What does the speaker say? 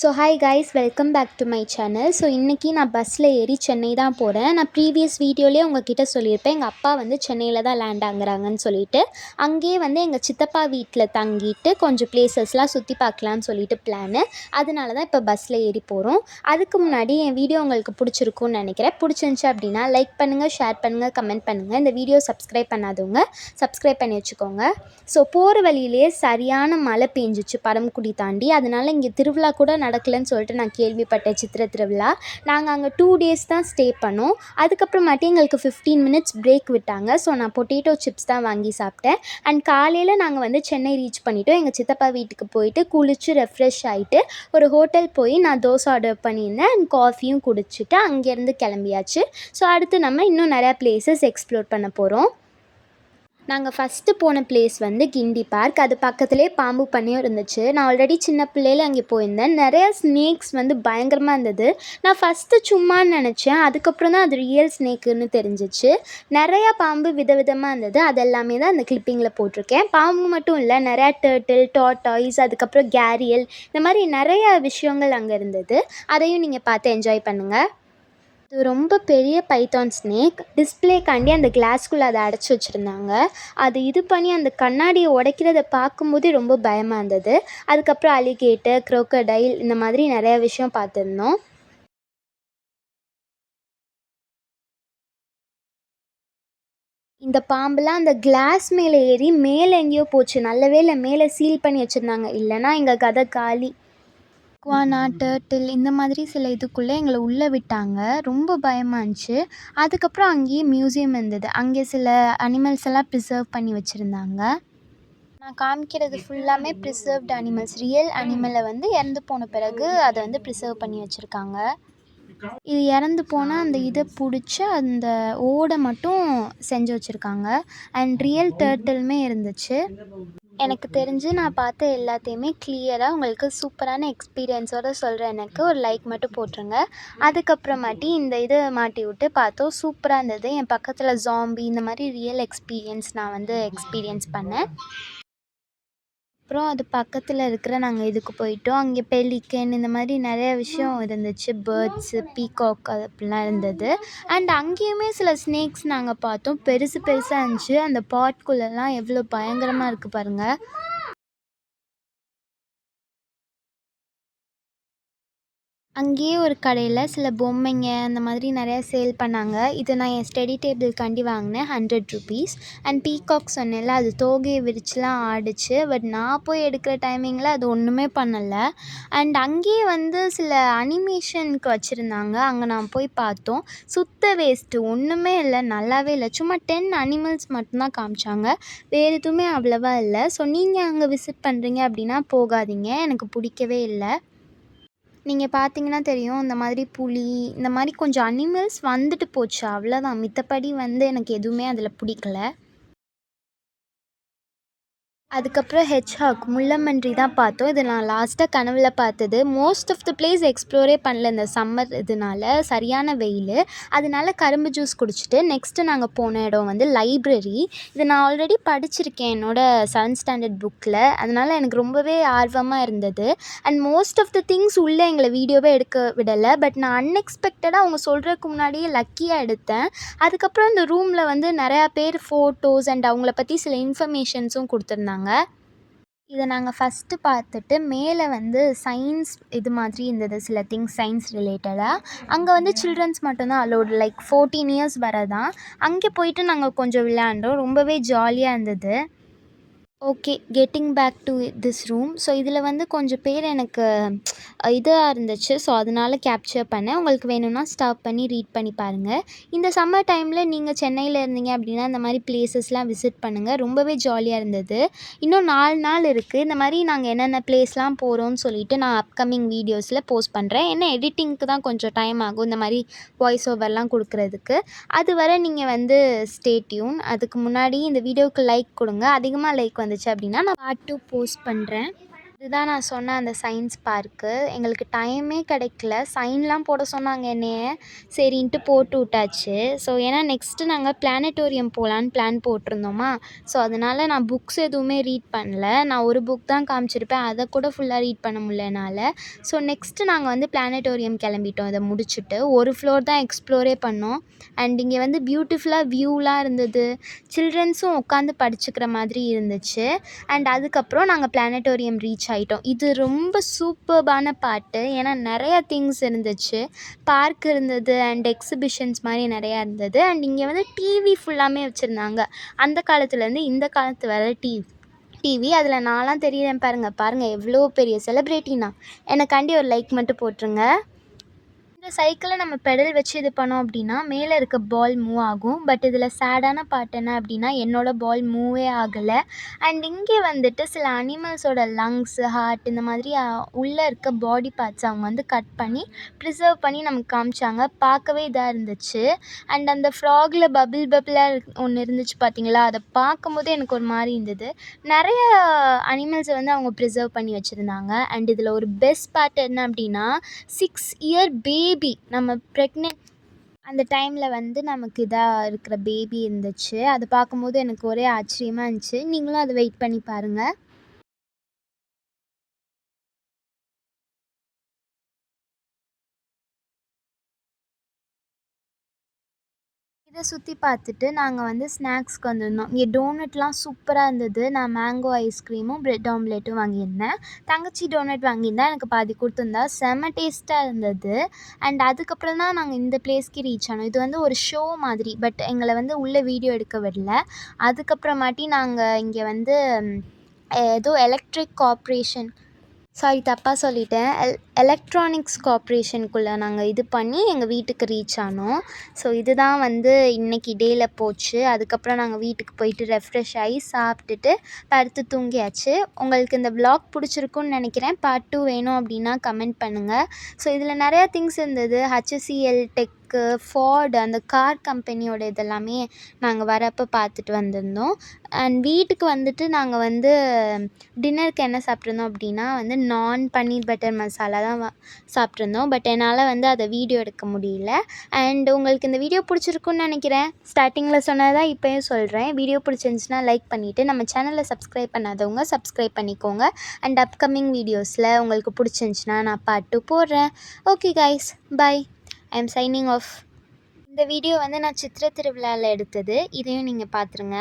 So hi guys, welcome back to my channel. So இன்றைக்கி நான் பஸ்ஸில் ஏறி சென்னை தான் போகிறேன். நான் ப்ரீவியஸ் வீடியோலேயே உங்ககிட்ட சொல்லியிருப்பேன், எங்கள் அப்பா வந்து சென்னையில் தான் லேண்ட் ஆகுறாங்கன்னு சொல்லிட்டு. அங்கேயே வந்து எங்கள் சித்தப்பா வீட்டில் தங்கிட்டு கொஞ்சம் பிளேசஸ்லாம் சுற்றி பார்க்கலான்னு சொல்லிட்டு பிளானு. அதனால தான் இப்போ பஸ்ஸில் ஏறி போகிறோம். அதுக்கு முன்னாடி என் வீடியோ உங்களுக்கு பிடிச்சிருக்குன்னு நினைக்கிறேன். பிடிச்சிருந்துச்சி அப்படின்னா லைக் பண்ணுங்கள், ஷேர் பண்ணுங்கள், கமெண்ட் பண்ணுங்கள். இந்த வீடியோ சப்ஸ்கிரைப் பண்ணாதவங்க சப்ஸ்கிரைப் பண்ணி வச்சுக்கோங்க. ஸோ போகிற வழியிலேயே சரியான மழை பெஞ்சிச்சு பரமக்குடி தாண்டி. அதனால் இங்கே திருவிழா கூட நடக்கலைன்னு சொல்லிட்டு நான் கேள்விப்பட்டேன், சித்திரை திருவிழா. நாங்கள் அங்கே 2 days தான் ஸ்டே பண்ணோம். அதுக்கப்புறமாட்டி எங்களுக்கு 15 minutes பிரேக் விட்டாங்க. ஸோ நான் பொட்டேட்டோ சிப்ஸ் தான் வாங்கி சாப்பிட்டேன். அண்ட் காலையில் நாங்கள் வந்து சென்னை ரீச் பண்ணிவிட்டோம். எங்கள் சித்தப்பா வீட்டுக்கு போயிட்டு குளித்து ரெஃப்ரெஷ் ஆகிட்டு ஒரு ஹோட்டல் போய் நான் தோசை ஆர்டர் பண்ணியிருந்தேன் அண்ட் காஃபியும் குடிச்சிட்டு அங்கேருந்து கிளம்பியாச்சு. ஸோ அடுத்து நம்ம இன்னும் நிறையா பிளேசஸ் எக்ஸ்ப்ளோர் பண்ண போகிறோம். நாங்கள் ஃபஸ்ட்டு போன பிளேஸ் வந்து கிண்டி பார்க். அது பக்கத்துலேயே பாம்பு பண்ணையும் இருந்துச்சு. நான் ஆல்ரெடி சின்ன பிள்ளையில் அங்கே போயிருந்தேன். நிறையா ஸ்னேக்ஸ் வந்து பயங்கரமாக இருந்தது. நான் ஃபஸ்ட்டு சும்மான்னு நினச்சேன். அதுக்கப்புறம் தான் அது ரியல் ஸ்னேக்குன்னு தெரிஞ்சிச்சு. நிறையா பாம்பு விதவிதமாக இருந்தது. அது எல்லாமே தான் அந்த கிளிப்பிங்கில் போட்டிருக்கேன். பாம்பு மட்டும் இல்லை, நிறையா டர்ட்டில், டாட்டாய்ஸ், அதுக்கப்புறம் கேரியல், இந்த மாதிரி நிறையா விஷயங்கள் அங்கே இருந்தது. அதையும் நீங்கள் பார்த்து என்ஜாய் பண்ணுங்கள். இது ரொம்ப பெரிய பைத்தான் ஸ்னேக். டிஸ்பிளேக்காண்டி அந்த கிளாஸ்குள்ளே அதை அடைச்சி வச்சுருந்தாங்க. அது இது பண்ணி அந்த கண்ணாடியை உடைக்கிறத பார்க்கும்போதே ரொம்ப பயமாக இருந்தது. அதுக்கப்புறம் அலிகேட்டர், க்ரோக்கடைல், இந்த மாதிரி நிறையா விஷயம் பார்த்துருந்தோம். இந்த பாம்புலாம் அந்த கிளாஸ் மேலே ஏறி மேலே எங்கேயோ போச்சு. நல்ல வேளை மேலே சீல் பண்ணி வச்சுருந்தாங்க, இல்லைன்னா எங்கள் கதை காலி. இக்குவானா, டர்ட்டில், இந்த மாதிரி சில இதுக்குள்ளே எங்களை உள்ளே விட்டாங்க. ரொம்ப பயமாக இருந்துச்சு. அதுக்கப்புறம் அங்கேயே மியூசியம் இருந்தது. அங்கே சில அனிமல்ஸ் எல்லாம் ப்ரிசர்வ் பண்ணி வச்சுருந்தாங்க. நான் காமிக்கிறது ஃபுல்லாமே ப்ரிசர்வ்டு அனிமல்ஸ். ரியல் அனிமலை வந்து இறந்து போன பிறகு அதை வந்து ப்ரிசர்வ் பண்ணி வச்சுருக்காங்க. இது இறந்து போனால் அந்த இதை பிடிச்சி அந்த ஓடை மட்டும் செஞ்சு வச்சுருக்காங்க. அண்ட் ரியல் டர்ட்டிலுமே இருந்துச்சு. எனக்கு தெரிஞ்சு நான் பார்த்த எல்லாத்தையுமே கிளியராக உங்களுக்கு சூப்பரான எக்ஸ்பீரியன்ஸோடு சொல்கிறேன். எனக்கு ஒரு லைக் மட்டும் போட்டுருங்க. அதுக்கப்புறமாட்டி இந்த இதை மாட்டி விட்டு பார்த்தோம். சூப்பராக இருந்தது. என் பக்கத்தில் ஜாம்பி, இந்த மாதிரி ரியல் எக்ஸ்பீரியன்ஸ் நான் வந்து எக்ஸ்பீரியன்ஸ் பண்ணேன். அப்புறம் அது பக்கத்தில் இருக்கிற நாங்கள் இதுக்கு போயிட்டோம். அங்கே பெலிக்கன், இந்த மாதிரி நிறைய விஷயம் இருந்துச்சு. பேர்ட்ஸு, பீகாக், அது அப்படிலாம் இருந்தது. அண்ட் அங்கேயுமே சில ஸ்னேக்ஸ் நாங்கள் பார்த்தோம். பெருசு பெருசாக இருந்துச்சு. அந்த பாட்குள்ளெல்லாம் எவ்வளோ பயங்கரமாக இருக்குது பாருங்கள். அங்கேயே ஒரு கடையில் சில பொம்மைங்க அந்த மாதிரி நிறையா சேல் பண்ணாங்க. இது நான் என் ஸ்டடி டேபிள்காண்டி வாங்கினேன், 100 rupees. அண்ட் பீகாக் சொன்னேன்ல, அது தோகையை விரிச்சுலாம் ஆடிச்சு. பட் நான் போய் எடுக்கிற டைமிங்கில் அது ஒன்றுமே பண்ணலை. அண்ட் அங்கேயே வந்து சில அனிமேஷனுக்கு வச்சுருந்தாங்க. அங்கே நான் போய் பார்த்தோம். சுத்த வேஸ்ட்டு, ஒன்றுமே இல்லை, நல்லாவே இல்லை. சும்மா 10 அனிமல்ஸ் மட்டும்தான் காமிச்சாங்க. வேறு எதுவுமே அவ்வளவா இல்லை. ஸோ நீங்கள் அங்கே விசிட் பண்ணுறீங்க அப்படின்னா போகாதீங்க, எனக்கு பிடிக்கவே இல்லை. நீங்கள் பார்த்தீங்கன்னா தெரியும், இந்த மாதிரி புலி, இந்த மாதிரி கொஞ்சம் அனிமல்ஸ் வந்துட்டு போச்சு, அவ்வளோதான். மித்தபடி வந்து எனக்கு எதுவுமே அதில் பிடிக்கல. அதுக்கப்புறம் ஹெட்ஜ்ஹாக், முள்ளம்பன்றி தான் பார்த்தோம். இது நான் லாஸ்ட்டாக கனவுல பார்த்தது. மோஸ்ட் ஆஃப் த பிளேஸ் எக்ஸ்ப்ளோரே பண்ணல இந்த சம்மர் இதனால. சரியான வெயில். அதனால கரும்பு ஜூஸ் குடிச்சிட்டு நெக்ஸ்ட்டு நாங்கள் போன இடம் வந்து லைப்ரரி. இதை நான் ஆல்ரெடி படிச்சிருக்கேன் என்னோடய 7th standard புக்கில். அதனால் எனக்கு ரொம்பவே ஆர்வமாக இருந்தது. And most of the things உள்ளே எங்களை வீடியோவே எடுக்க விடலை. பட் நான் அன்எக்ஸ்பெக்டடாக அவங்க சொல்கிறதுக்கு முன்னாடியே லக்கியாக எடுத்தேன். அதுக்கப்புறம் இந்த ரூமில் வந்து நிறையா பேர் ஃபோட்டோஸ் அண்ட் அவங்கள பற்றி சில இன்ஃபர்மேஷன்ஸும் கொடுத்துருந்தாங்க. இதை நாங்கள் ஃபஸ்ட்டு பார்த்துட்டு மேலே வந்து சயின்ஸ் இது மாதிரி இருந்தது, சில திங்ஸ் சயின்ஸ் ரிலேட்டடாக. அங்கே வந்து சில்ட்ரன்ஸ் மட்டும்தான் அலோடு, லைக் 14 years வரை தான். அங்கே போயிட்டு நாங்கள் கொஞ்சம் விளையாண்டோம். ரொம்பவே ஜாலியாக இருந்தது. Okay, getting back to this room. So இதில் வந்து கொஞ்சம் பேர் எனக்கு இதாக இருந்துச்சு. ஸோ அதனால் கேப்சர் பண்ணேன். உங்களுக்கு வேணும்னா ஸ்டாப் பண்ணி ரீட் பண்ணி பாருங்கள். இந்த சம்மர் டைமில் நீங்கள் சென்னையில் இருந்தீங்க அப்படின்னா இந்த மாதிரி பிளேசஸ்லாம் விசிட் பண்ணுங்கள். ரொம்பவே ஜாலியாக இருந்தது. இன்னும் 4 நாள் இருக்குது. இந்த மாதிரி நாங்கள் என்னென்ன பிளேஸ்லாம் போகிறோம்னு சொல்லிவிட்டு நான் அப்கமிங் வீடியோஸில் போஸ்ட் பண்ணுறேன். ஏன்னா எடிட்டிங்க்கு தான் கொஞ்சம் டைம் ஆகும், இந்த மாதிரி வாய்ஸ் ஓவர்லாம் கொடுக்குறதுக்கு. அதுவரை நீங்கள் வந்து ஸ்டே டியூன். அதுக்கு முன்னாடி இந்த வீடியோவுக்கு லைக் கொடுங்க. அதிகமாக லைக் வந்துச்சு அப்படின்னா நான் பார்ட் 2 போஸ்ட் பண்ணுறேன். இதுதான் நான் சொன்ன அந்த சயின்ஸ் பார்க்கு. எங்களுக்கு டைமே கிடைக்கல. சைன்லாம் போட சொன்னாங்க என்னைய. சரின்ட்டு போட்டு விட்டாச்சு. ஸோ ஏன்னா நெக்ஸ்ட்டு நாங்கள் பிளானட்டோரியம் போகலான்னு பிளான் போட்டிருந்தோமா. ஸோ அதனால் நான் புக்ஸ் எதுவுமே ரீட் பண்ணல. நான் ஒரு புக் தான் காமிச்சிருப்பேன். அதை கூட ஃபுல்லாக ரீட் பண்ண முடியல என்னால். ஸோ நெக்ஸ்ட்டு நாங்கள் வந்து பிளானட்டோரியம் கிளம்பிட்டோம். இதை முடிச்சுட்டு ஒரு ஃப்ளோர் தான் எக்ஸ்ப்ளோரே பண்ணோம். அண்ட் இங்கே வந்து பியூட்டிஃபுல்லாக வியூலாம் இருந்தது. சில்ட்ரன்ஸும் உட்காந்து படிச்சுக்கிற மாதிரி இருந்துச்சு. அண்ட் அதுக்கப்புறம் நாங்கள் பிளானட்டோரியம் ரீச் ஆகிட்டோம். இது ரொம்ப சூப்பர்பான பார்ட்டு. ஏன்னா நிறையா திங்ஸ் இருந்துச்சு. பார்க் இருந்தது அண்ட் எக்ஸிபிஷன்ஸ் மாதிரி நிறையா இருந்தது. அண்ட் இங்கே வந்து டிவி ஃபுல்லாமே வச்சுருந்தாங்க. அந்த காலத்துலேருந்து இந்த காலத்து வர டிவி அதில் நான்லாம் தெரியுறேன் பாருங்கள் எவ்வளோ பெரிய செலிப்ரிட்டினா. எனக்காண்டி ஒரு லைக் மட்டும் போட்டுருங்க. இந்த சைக்கிளை நம்ம பெடல் வச்சு இது பண்ணோம் அப்படின்னா மேலே இருக்க பால் மூவ் ஆகும். பட் இதில் சேடான பார்ட் என்ன அப்படின்னா என்னோடய பால் மூவே ஆகலை. அண்ட் இங்கே வந்துட்டு சில அனிமல்ஸோட லங்ஸு, ஹார்ட் இந்த மாதிரி உள்ளே இருக்க பாடி பார்ட்ஸ் அவங்க வந்து கட் பண்ணி ப்ரிசர்வ் பண்ணி நமக்கு காமிச்சாங்க. பார்க்கவே இதாக இருந்துச்சு. அண்ட் அந்த ஃப்ராகில் பபிளாக ஒன்று இருந்துச்சு பார்த்தீங்களா, அதை பார்க்கும்போது எனக்கு ஒரு மாதிரி இருந்தது. நிறைய அனிமல்ஸை வந்து அவங்க ப்ரிசர்வ் பண்ணி வச்சுருந்தாங்க. அண்ட் இதில் ஒரு பெஸ்ட் பார்ட் என்ன அப்படின்னா 6 இயர் பேபி நம்ம ப்ரெக்னென்ட் அந்த டைமில் வந்து நமக்கு இதாக இருக்கிற பேபி இருந்துச்சு. அது பார்க்கும்போது எனக்கு ஒரே ஆச்சரியமாக இருந்துச்சு. நீங்களும் அதை வெயிட் பண்ணி பாருங்கள். இதை சுற்றி பார்த்துட்டு நாங்கள் வந்து ஸ்நாக்ஸ்க்கு வந்திருந்தோம். இங்கே டோனட்லாம் சூப்பராக இருந்தது. நான் மேங்கோ ஐஸ்கிரீமும் ப்ரெட் ஆம்லேட்டும் வாங்கியிருந்தேன். தங்கச்சி டோனட் வாங்கியிருந்தா எனக்கு பாதி கொடுத்துருந்தா. செம்ம டேஸ்ட்டாக இருந்தது. அண்ட் அதுக்கப்புறம் தான் நாங்கள் இந்த பிளேஸ்க்கு ரீச் ஆனோம். இது வந்து ஒரு ஷோ மாதிரி. பட் எங்களை வந்து உள்ளே வீடியோ எடுக்க விடல. அதுக்கப்புறமாட்டி நாங்கள் இங்கே வந்து ஏதோ எலக்ட்ரிக் கார்ப்ரேஷன் தப்பாக சொல்லிட்டேன். எலக்ட்ரானிக்ஸ் கார்ப்ரேஷனுக்குள்ளே நாங்கள் இது பண்ணி எங்கள் வீட்டுக்கு ரீச் ஆனோம். ஸோ இதுதான் வந்து இன்றைக்கி டேயில் போச்சு. அதுக்கப்புறம் நாங்கள் வீட்டுக்கு போயிட்டு ரெஃப்ரெஷ் ஆகி சாப்பிட்டுட்டு படுத்து தூங்கியாச்சு. உங்களுக்கு இந்த விலாக் பிடிச்சிருக்குன்னு நினைக்கிறேன். பார்ட் 2 வேணும் அப்படின்னா கமெண்ட் பண்ணுங்கள். ஸோ இதில் நிறையா திங்ஸ் இருந்தது. HCL டெக்கு, ஃபார்டு அந்த கார் கம்பெனியோட இதெல்லாமே நாங்கள் வரப்போ பார்த்துட்டு வந்திருந்தோம். அண்ட் வீட்டுக்கு வந்துட்டு நாங்கள் வந்து டின்னருக்கு என்ன சாப்பிட்ருந்தோம் அப்படின்னா வந்து நான் பன்னீர் பட்டர் மசாலா தான் சாப்பிட்ருந்தோம். பட் என்னால் வந்து அதை வீடியோ எடுக்க முடியல. அண்ட் உங்களுக்கு இந்த வீடியோ பிடிச்சிருக்குன்னு நினைக்கிறேன். ஸ்டார்டிங்கில் சொன்னதான் இப்போயும் சொல்கிறேன். வீடியோ பிடிச்சிருந்துச்சின்னா லைக் பண்ணிவிட்டு நம்ம சேனலில் சப்ஸ்கிரைப் பண்ணாதவங்க சப்ஸ்கிரைப் பண்ணிக்கோங்க. அண்ட் அப்கமிங் வீடியோஸில் உங்களுக்கு பிடிச்சிருந்துச்சின்னா நான் பார்ட் 2 போடுறேன். Okay guys, bye. I am signing off. இந்த வீடியோ வந்து நான் சித்திரை திருவிழாவில் எடுத்தது. இதையும் நீங்கள் பார்த்துருங்க.